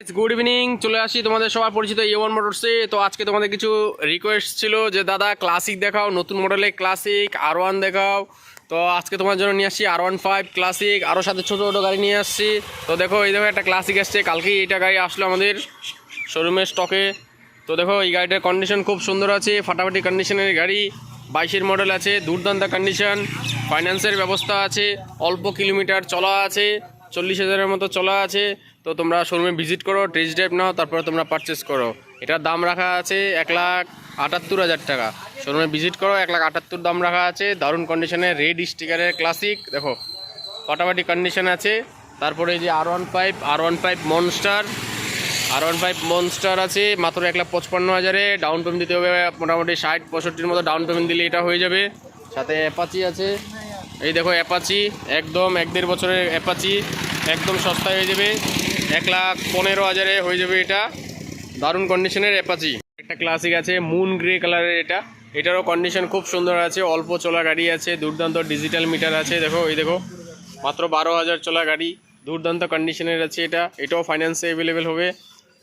Good evening, চলে আসি তোমাদের সবার পরিচিত A1 মোটরসে। তো আজকে তোমাদের কিছু রিকোয়েস্ট ছিল যে দাদা ক্লাসিক দেখাও, নতুন মডেলের ক্লাসিক R1 দেখাও। তো আজকে তোমার জন্য নিয়ে আসছি R15 ক্লাসিক, আরও সাথে ছোটো ছোটো গাড়ি নিয়ে আসছি। তো দেখো এই দেখো একটা ক্লাসিক আসছে, কালকেই এটা গাড়ি আসলো আমাদের শোরুমের স্টকে। তো দেখো এই গাড়িটার কন্ডিশন খুব সুন্দর আছে, ফাটাফাটি কন্ডিশনের গাড়ি, 22-এর মডেল আছে, দুর্দান্ত কন্ডিশন, ফাইন্যান্সের ব্যবস্থা আছে, অল্প কিলোমিটার চলা আছে, 40,000-এর মতো চলা আছে। তো তোমরা শোরুমে ভিজিট করো, টেস্ট ড্রাইভ নাও, তারপরে তোমরা পারচেস করো। এটার দাম রাখা আছে 1,78,000 টাকা। শোরুমে ভিজিট করো, 1,78,000 দাম রাখা আছে। দারুণ কন্ডিশনে রেড স্টিকারের ক্লাসিক, দেখো ফাটাফাটি কন্ডিশন আছে। তারপরে এই যে R15 মনস্টার আছে মাত্র 1,55,000-এ। ডাউন পেমেন্ট দিতে হবে মোটামুটি 60-65-র মতো ডাউন পেমেন্ট দিলে এটা হয়ে যাবে। সাথে অ্যাপাচি আছে, এই দেখো অ্যাপাচি, একদম 1-1.5 বছরের অ্যাপাচি, একদম সস্তায় হয়ে যাবে, 1,15,000-এ হয়ে যাবে এটা। দারুণ কন্ডিশনের অ্যাপাচি। একটা ক্লাসিক আছে মুন গ্রে কালারের, এটারও কন্ডিশন খুব সুন্দর আছে, অল্প চলা গাড়ি আছে, দুর্দান্ত ডিজিটাল মিটার আছে। দেখো এই দেখো মাত্র 12,000 চলা গাড়ি, দুর্দান্ত কন্ডিশনের আছে এটাও ফাইন্যান্সে অ্যাভেলেবেল হবে।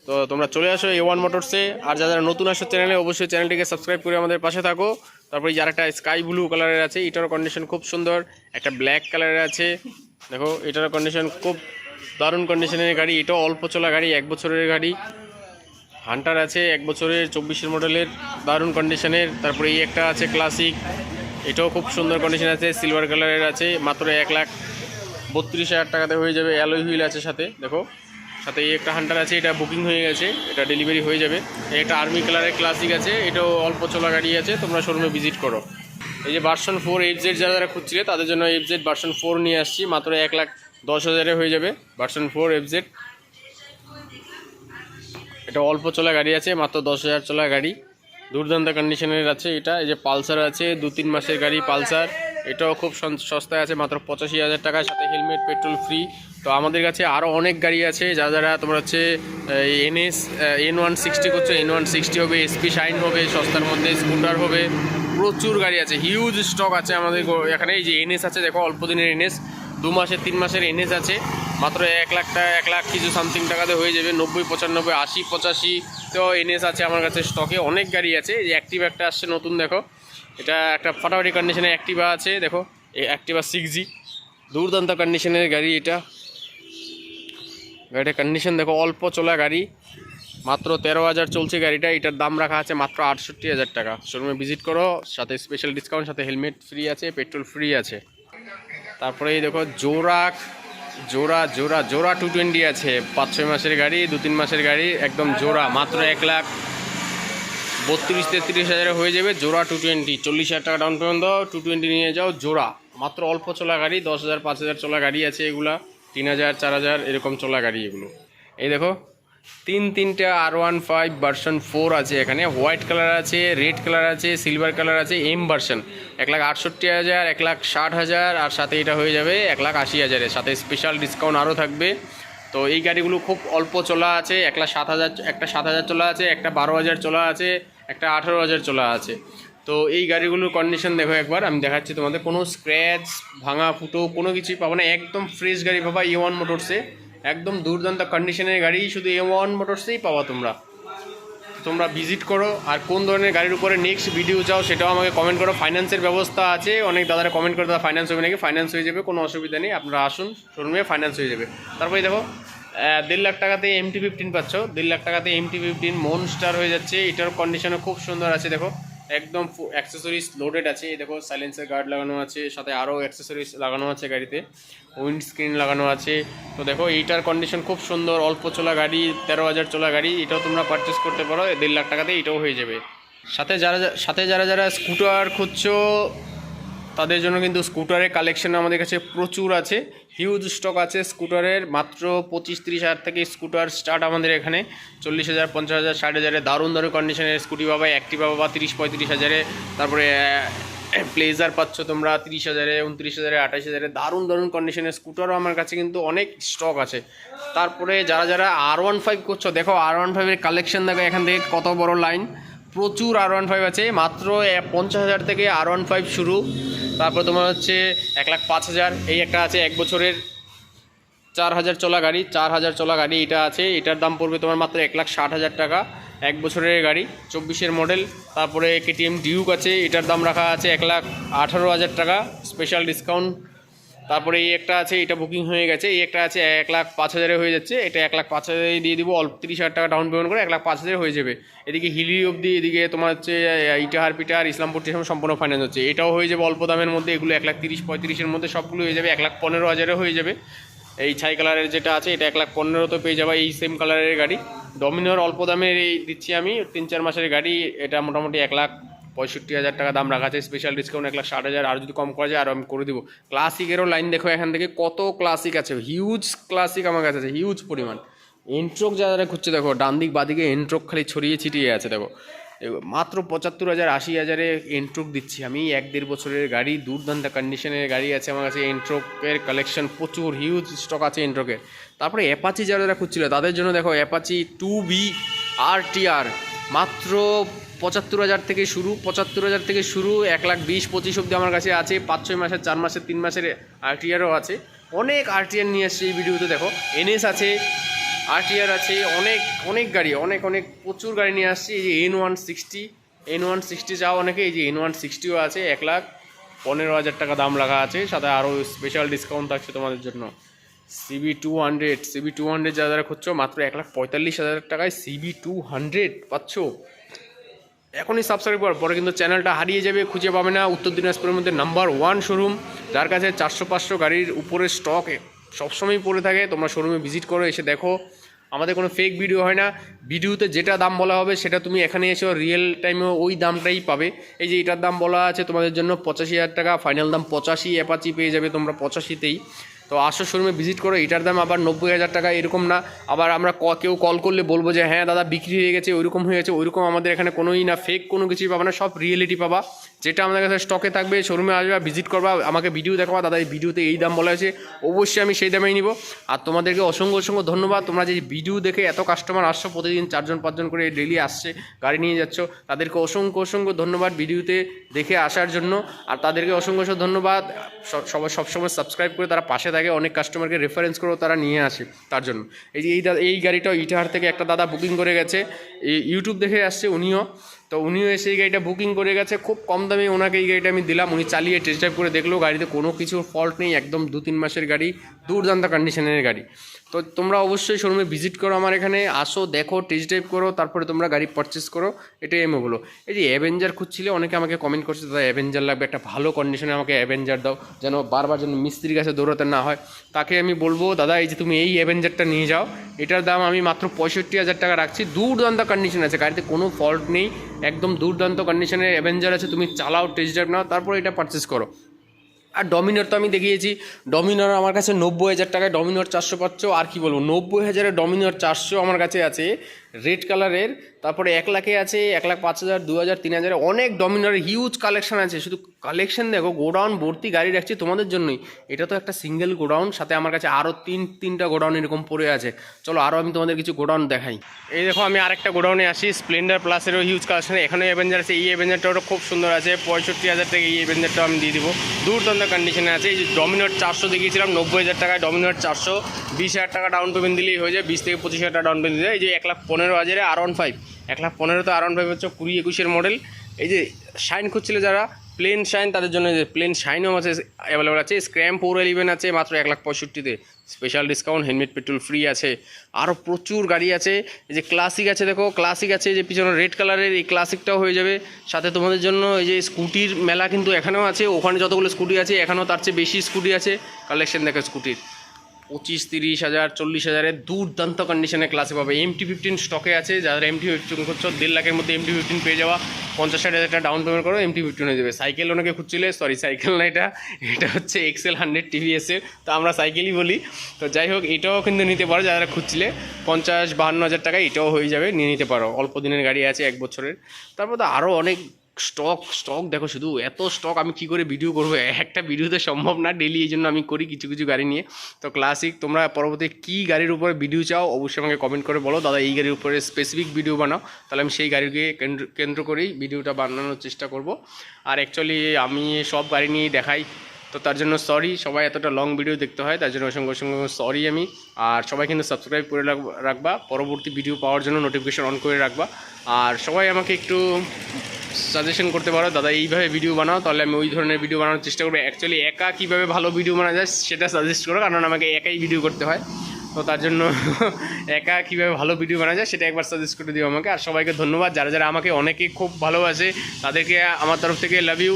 তো তোমরা চলে আসো A1 মোটরসে। আর যারা নতুন আসো চ্যানেলে, অবশ্যই চ্যানেলটিকে সাবস্ক্রাইব করে আমাদের পাশে থাকো। তারপরে যার একটা স্কাই ব্লু কালারের আছে, এটারও কন্ডিশন খুব সুন্দর। একটা ব্ল্যাক কালারের আছে, দেখো এটারও কন্ডিশন খুব দারুণ কন্ডিশনের গাড়ি, এটাও অল্প চলা গাড়ি, 1 বছরের গাড়ি। হান্টার আছে 1 বছরের, 24-এর মডেলের, দারুণ কন্ডিশনের। তারপরে এই একটা আছে ক্লাসিক, এটাও খুব সুন্দর কন্ডিশন আছে, সিলভার কালারের আছে, মাত্র 1,32,000 টাকাতে হয়ে যাবে। অ্যালয় হুইল আছে সাথে, দেখো সাথে এই একটা হান্টার আছে, এটা বুকিং হয়ে গেছে, এটা ডেলিভারি হয়ে যাবে। এই একটা আর্মি কালারের ক্লাসিক আছে, এটাও অল্প চলা গাড়ি আছে, তোমরা শোরুমে ভিজিট করো। এই যে ভার্সন 4 FZ যারা খুঁজছিলে তাদের জন্য FZ ভার্সন 4 নিয়ে আসছি, মাত্র 1,10,000-এ হয়ে যাবে ভার্সন 4 FZ। এটা অল্প চলা গাড়ি আছে, মাত্র 10,000 চলা গাড়ি, দুর্দান্ত কন্ডিশনের আছে এটা। এই যে পালসার আছে, 2-3 মাসের গাড়ি পালসার, এটাও খুব সস্তায় আছে, মাত্র 85,000 টাকার সাথে হেলমেট, পেট্রোল ফ্রি। তো আমাদের কাছে আরও অনেক গাড়ি আছে, যারা তোমরা হচ্ছে N160 করছো, N160 হবে, SP শাইন হবে, সস্তার মধ্যে স্কুটার হবে, প্রচুর গাড়ি আছে, হিউজ স্টক আছে আমাদের এখানে। এই যে NS আছে, দেখো অল্প দিনের NS, 2 মাসের 3 মাসের NS আছে, মাত্র 1,00,000 কিছু সামথিং টাকাতে হয়ে যাবে। 90, 95, 80, 85 তো NS আছে আমার কাছে স্টকে, অনেক গাড়ি আছে। এই অ্যাক্টিভা একটা আসছে নতুন, দেখো এটা একটা ফাটাফাটি কন্ডিশনের অ্যাক্টিভা আছে, দেখো এই অ্যাক্টিভা 6G, দুর্দান্ত কন্ডিশনের গাড়ি এটা। গাড়িটার কন্ডিশন দেখো, অল্প চলা গাড়ি, মাত্র 13,000 চলছে গাড়িটা। এটার দাম রাখা আছে মাত্র 68,000 টাকা। শোরুমে ভিজিট করো, সাথে স্পেশাল ডিসকাউন্ট, সাথে হেলমেট ফ্রি আছে, পেট্রোল ফ্রি আছে। তারপরে এই দেখো জোড়া 220 আছে, 5-6 মাসের গাড়ি, 2-3 মাসের গাড়ি, একদম জোড়া, মাত্র 1,32,000-33,000 হয়ে যাবে। জোড়া 220, 40,000 টাকা ডাউন পেমেন্ট দাও, 220 নিয়ে যাও জোড়া, মাত্র অল্প চলা গাড়ি, 10,000, 5,000 চলা গাড়ি আছে এগুলা, 3,000, 4,000 এরকম চলা গাড়ি এগুলো। এই দেখো তিনটা R15 ভার্সন 4 আছে এখানে, হোয়াইট কালার আছে, রেড কালার আছে, সিলভার কালার আছে, M ভার্সন, 1,68,000, 1,60,000, আর সাথে এটা হয়ে যাবে 1,80,000-এর সাথে স্পেশাল ডিসকাউন্ট আরও থাকবে। তো এই গাড়িগুলো খুব অল্প চলা আছে, 1,07,000, একটা 7,000 চলা আছে, একটা 12,000 চলা আছে, একটা 18,000 চলা আছে। তো এই গাড়িগুলোর কন্ডিশন দেখো একবার, আমি দেখাচ্ছি তোমাদের, কোনো স্ক্র্যাচ ভাঙা ফুটো কোনো কিছুই পাবো না, একদম ফ্রেশ গাড়ি পাবা A1 মোটরসে, একদম দুর্দান্ত কন্ডিশনের গাড়ি শুধু A1 মোটরসেই পাওয়া তোমরা ভিজিট করো। আর কোন ধরনের গাড়ির উপরে নেক্সট ভিডিও চাও সেটাও আমাকে কমেন্ট করো। ফাইন্যান্সের ব্যবস্থা আছে, অনেক দাদারা কমেন্ট করে, দাদা ফাইন্যান্স হবে নাকি? ফাইন্যান্স হয়ে যাবে, কোনো অসুবিধা নেই, আপনারা আসুন শোরুমে, ফাইন্যান্স হয়ে যাবে। তারপরে দেখো 1.5 লাখ টাকাতে MT-15 পাচ্ছ, 1.5 লাখ টাকাতে MT-15 মনস্টার হয়ে যাচ্ছে, এটার কন্ডিশনও খুব সুন্দর আছে। দেখো একদম অ্যাক্সেসরিজ লোডেড আছে, দেখো সাইলেন্সার গার্ড লাগানো আছে, সাথে আরও অ্যাক্সেসরিজ লাগানো আছে গাড়িতে, উইন্ড স্ক্রিন লাগানো আছে। তো দেখো এইটার কন্ডিশন খুব সুন্দর, অল্প চলা গাড়ি, 13,000 চলা গাড়ি, এটাও তোমরা পারচেস করতে পারো, 1.5 লাখ টাকাতে এটাও হয়ে যাবে। সাথে যারা স্কুটার খুঁজছো তাদের জন্য কিন্তু স্কুটারের কালেকশন আমাদের কাছে প্রচুর আছে, হিউজ স্টক আছে স্কুটারের। মাত্র 25-30 হাজার থেকে স্কুটার স্টার্ট আমাদের এখানে, 40,000, 50,000, 60,000-এ দারুণ কন্ডিশনের স্কুটি পাবা, অ্যাক্টিভা পাবা 30-35 হাজারে। তারপরে প্লেজার পাচ্ছ তোমরা 30,000-এ, 29,000-এ, 28,000-এ, দারুণ কন্ডিশনের স্কুটারও আমার কাছে কিন্তু অনেক স্টক আছে। তারপরে যারা R15 করছো, দেখো R15-এর কালেকশন দেখো, এখান থেকে কত বড় লাইন, প্রচুর R15 আছে, মাত্র 50,000 থেকে R15 শুরু। তারপর তোমার হচ্ছে 1,05,000, এই একটা আছে 1 বছরের 4000 চলা গাড়ি, 4000 চলা গাড়ি এটা আছে। এটার দাম পড়বে তোমার মাত্র 1,60,000 টাকা, 1 বছরের গাড়ি, 24-এর মডেল। তারপরে কেটিএম ডিউক আছে, এটার দাম রাখা আছে 1,18,000 টাকা, স্পেশাল ডিসকাউন্ট। তারপরে এই একটা আছে, এটা বুকিং হয়ে গেছে। এই একটা আছে 1,05,000-এ হয়ে যাচ্ছে, এটা 1,05,000-এ দিয়ে দিব, অল্প 30,000 টাকা ডাউন পেমেন্ট করে 1,05,000-এ হয়ে যাবে। এদিকে হিলি অবধি, এদিকে তোমার হচ্ছে ইটাহার পিটার ইসলামপুর স্টেশন সম্পূর্ণ ফাইন্যান্স হচ্ছে, এটাও হয়ে যাবে অল্প দামের মধ্যে। এগুলো 1,30,000-35,000-এর মধ্যে সবগুলো হয়ে যাবে, 1,15,000-এ হয়ে যাবে। এই ছাই কালারের যেটা আছে এটা 1,15,000-তে পেয়ে যাবে, এই সেম কালারের গাড়ি। ডমিনোর অল্প দামের এই দিচ্ছি আমি, 3-4 মাসের গাড়ি, এটা মোটামুটি 1,65,000 টাকা দাম রাখা আছে, স্পেশাল ডিসকাউন্ট 1,60,000, আর যদি কম করা যায় আরও আমি করে দেবো। ক্লাসিকেরও লাইন দেখো, এখান থেকে কত ক্লাসিক আছে, হিউজ ক্লাসিক আমার কাছে আছে, হিউজ পরিমাণ। এন্ট্রোক যারা খুঁজছে দেখো, ডান দিক বাদিকে এন্ট্রোক খালি ছড়িয়ে ছিটিয়ে আছে দেখো। মাত্র 75,000 80,000-এ এন্ট্রোক দিচ্ছি আমি, 1-1.5 বছরের গাড়ি, দুর্দান্ত কন্ডিশনের গাড়ি আছে আমার কাছে। এন্ট্রোকের কালেকশন প্রচুর, হিউজ স্টক আছে এন্ট্রোকের। তারপরে অ্যাপাচি যারা খুঁজছিল তাদের জন্য দেখো, অ্যাপাচি 2B RTR মাত্র 75,000 থেকে শুরু, 75,000 থেকে শুরু, 1,20,25 অব্দি আমার কাছে আছে। 5-6 মাসের, 4 মাসের, 3 মাসের RTRও আছে। অনেক RTR নিয়ে আসছে এই ভিডিওতে দেখো, NS আছে, RTR আছে, অনেক গাড়ি, অনেক প্রচুর গাড়ি নিয়ে আসছি। এই যে N160 চাও অনেকে, এই যে N160ও আছে, 1,15,000 টাকা দাম রাখা আছে, সাথে আরও স্পেশাল ডিসকাউন্ট থাকছে তোমাদের জন্য। CB200 যারা খুঁজছো মাত্র 1,45,000 টাকায় CB200 পাচ্ছ। এখনই সাবস্ক্রাইব করার পরে কিন্তু চ্যানেলটা হারিয়ে যাবে, খুঁজে পাবে না। উত্তর দিনাজপুরের মধ্যে নাম্বার 1 শোরুম, যার কাছে 400-500 গাড়ির উপরে স্টক সবসময় পড়ে থাকে। তোমরা শোরুমে ভিজিট করো, এসে দেখো, আমাদের কোনো ফেক ভিডিও হয় না। ভিডিওতে যেটা দাম বলা হবে সেটা তুমি এখানে এসেও রিয়েল টাইমে ওই দামটাই পাবে। এই যে এটার দাম বলা আছে তোমাদের জন্য 85,000 টাকা, ফাইনাল দাম 85, অ্যাপাচি পেয়ে যাবে তোমরা 85-তেই। তো আসো শোরুমে ভিজিট করো। এটার দাম আবার 90,000 টাকা, এরকম না। আবার আমরা কেউ কল করলে বলবো যে হ্যাঁ দাদা বিক্রি হয়ে গেছে, ওইরকম হয়ে গেছে, ওইরকম আমাদের এখানে কোনোই না, ফেক কোনো কিছুই পাবা না, সব রিয়েলিটি পাবা। যেটা আমাদের কাছে স্টকে থাকবে, শোরুমে আসবে, ভিজিট করবা, আমাকে ভিডিও দেখাবা, দাদা এই ভিডিওতে এই দাম বলা হয়েছে, অবশ্যই আমি সেই দামেই নিব। আর তোমাদেরকে অসংখ্য ধন্যবাদ, তোমরা যে ভিডিও দেখে এত কাস্টমার আসছো, প্রতিদিন 4-5 জন করে ডেলি আসছে, গাড়ি নিয়ে যাচ্ছ, তাদেরকে অসংখ্য ধন্যবাদ ভিডিওতে দেখে আসার জন্য। আর তাদেরকে অসংখ্য ধন্যবাদ, সবসময় সাবস্ক্রাইব করে তারা পাশে থাকে, অনেক কাস্টমারকে রেফারেন্স করেও তারা নিয়ে আসে তার জন্য। এই যে এই গাড়িটাও ইটাহার থেকে একটা দাদা বুকিং করে গেছে, ইউটিউব দেখে আসছে উনিও এসে এই গাড়িটা বুকিং করে গেছে, খুব কম দামে ওনাকে এই গাড়িটা আমি দিলাম। উনি চালিয়ে টেস্ট ড্রাইভ করে দেখলো, গাড়িতে কোনো কিছুর ফল্ট নেই, একদম 2-3 মাসের গাড়ি, দুর্দান্ত কন্ডিশনের গাড়ি। তো তোমরা অবশ্যই শোরুমে ভিজিট করো, আমার এখানে আসো, দেখো, টেস্ট ড্রাইভ করো, তারপরে তোমরা গাড়ি পারচেস করো, এটাই এমও বলো। এই যে অ্যাভেঞ্জার খুঁজছিলে, অনেকে আমাকে কমেন্ট করছে দাদা অ্যাভেঞ্জার লাগবে, একটা ভালো কন্ডিশনে আমাকে অ্যাভেঞ্জার দাও, যেন বারবার যেন মিস্ত্রির কাছে দৌড়াতে না হয়। তাকে আমি বলবো দাদা এই যে তুমি এই অ্যাভেঞ্জারটা নিয়ে যাও, এটার দাম আমি মাত্র 65,000 টাকা রাখছি, দুর্দান্ত কন্ডিশন আছে, গাড়িতে কোনো ফল্ট নেই, একদম দুর্দান্ত কন্ডিশনের অ্যাভেঞ্জার আছে। তুমি চালাও, টেস্ট ড্রাইভ নাও, তারপর এটা পারচেস করো। আর ডমিনোর তো আমি দেখিয়েছি, ডমিনোর আমার কাছে 90,000 টাকায় ডমিনোর 400 পাচ্ছ। আর কি বলবো, 90,000-এ ডমিনোর 400 আমার কাছে আছে, রেড কালারের। তারপরে 1 লাখে আছে, 1,05,000, 2,000, 3,000, অনেক ডমিনোরের হিউজ কালেকশন আছে। শুধু কালেকশন দেখো, গোডাউন ভর্তি গাড়ি রাখছি তোমাদের জন্যই। এটা তো একটা সিঙ্গেল গোডাউন, সাথে আমার কাছে আরও তিনটা গোডাউন এরকম পড়ে আছে। চলো আরও আমি তোমাদের কিছু গোডাউন দেখাই। এই দেখো আমি আরেকটা গোডাউনে আসি, স্প্লেন্ডার প্লাসেরও হিউজ কালেকশন, এখানে অ্যাভেঞ্জার আছে। এই অ্যাভেঞ্জারটাও খুব সুন্দর আছে, 65,000 টাকা এই অ্যাভেঞ্জারটাও আমি দিয়ে দিব, দুর্দান্ত কন্ডিশনে আছে। এই যে ডমিনোর 400 দেখিয়েছিলাম 90,000 টাকায়, ডমিনোর 400, 20,000 টাকা ডাউন পেমেন্ট দিলেই হয়ে যায়, 20-25,000 টাকা ডাউন পেমেন্ট দিলে। এই যে 1,15,000-এ R15, 1,15,000-তে R15 হচ্ছে 20-21-এর মডেল। এই যে শাইন খুঁজছিল যারা, প্লেন শাইন, তাদের জন্য যে প্লেন শাইনও আছে অ্যাভেলেবল আছে। স্ক্র্যাম 411 আছে মাত্র 1,65,000-তে, special discount, helmet petrol free আছে। আরও প্রচুর গাড়ি আছে। এই যে ক্লাসিক আছে দেখো, ক্লাসিক আছে, যে পিছনে রেড কালারের, এই ক্লাসিকটাও হয়ে যাবে। সাথে তোমাদের জন্য এই যে স্কুটির মেলা কিন্তু এখানেও আছে, ওখানে যতগুলো স্কুটি আছে এখানেও তার চেয়ে বেশি স্কুটি আছে। কালেকশন দেখো স্কুটির 25-30,000, 40,000-এর দুর্দান্ত কন্ডিশনে ক্লাসে পাবে। MT-15 স্টকে আছে, যারা MT-15 করছো 1.5 লাখের মধ্যে MT-15 পেয়ে যাওয়া, 50,000 টাকা ডাউন পেমেন্ট করো, MT-15 হয়ে যাবে। সাইকেল অনেকে খুঁজছিলে, সরি সাইকেল না, এটা হচ্ছে XL 100 TVS-এর, তো আমরা সাইকেলই বলি। তো যাই হোক, এটাও কিন্তু নিতে পারো যারা খুঁজছিলে, 50-52,000 টাকায় এটাও হয়ে যাবে, নিয়ে নিতে পারো। অল্প দিনের গাড়ি আছে, 1 বছরের। তারপর তো আরও অনেক স্টক দেখো, শুধু এত স্টক আমি কি করে ভিডিও করবো, একটা ভিডিওতে সম্ভব না ডেলি, এই জন্য আমি করি কিছু গাড়ি নিয়ে। তো ক্লাসিক, তোমরা পরবর্তী কী গাড়ির উপরে ভিডিও চাও অবশ্যই আমাকে কমেন্ট করে বলো, দাদা এই গাড়ির উপরে স্পেসিফিক ভিডিও বানাও, তাহলে আমি সেই গাড়িকে কেন্দ্র করেই ভিডিওটা বানানোর চেষ্টা করব। আর অ্যাকচুয়ালি আমি সব গাড়ি নিয়ে দেখাই, তো তার জন্য সরি, সবাই এতটা লং ভিডিও দেখতে হয়, তার জন্য অসংখ্য অসংখ্য সরি আমি। আর সবাই কিন্তু সাবস্ক্রাইব করে রাখবা, পরবর্তী ভিডিও পাওয়ার জন্য নোটিফিকেশন অন করে রাখবা। আর সবাই আমাকে একটু সাজেশন করতে পারো, দাদা এইভাবে ভিডিও বানাও, তাহলে আমি ওই ধরনের ভিডিও বানানোর চেষ্টা করবো। অ্যাকচুয়ালি একা কীভাবে ভালো ভিডিও বানা যায় সেটা সাজেস্ট করো, কারণ আমাকে একাই ভিডিও করতে হয়। তো তার জন্য একা কীভাবে ভালো ভিডিও বানা যায় সেটা একবার সাজেস্ট করে দিও আমাকে। আর সবাইকে ধন্যবাদ, যারা যারা আমাকে অনেকে খুব ভালোবাসে তাদেরকে আমার তরফ থেকে লাভ ইউ।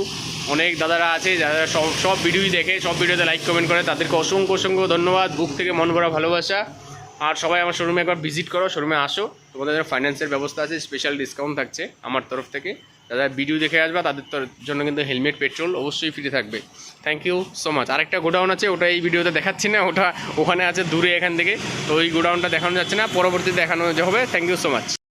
অনেক দাদারা আছে যারা সব ভিডিওই দেখে, সব ভিডিওতে লাইক কমেন্ট করে, তাদেরকে অসংখ্য অসংখ্য ধন্যবাদ, বুক থেকে মন ভরা ভালোবাসা। আর সবাই আমার শোরুমে একবার ভিজিট করো, শোরুমে আসো, তোমাদের ফাইন্যান্সের ব্যবস্থা আছে, স্পেশাল ডিসকাউন্ট থাকছে আমার তরফ থেকে। যারা ভিডিও দেখে আসবা তাদের জন্য কিন্তু হেলমেট, পেট্রোল অবশ্যই ফ্রি থাকবে। Thank you so much. আরেকটা গোডাউন আছে, ওটা এই ভিডিওতে দেখাচ্ছি না, ওটা ওখানে আছে দূরে এখান থেকে, তো ওই গোডাউনটা দেখানো যাচ্ছে না, পরবর্তীতে দেখানো হবে। Thank you so much.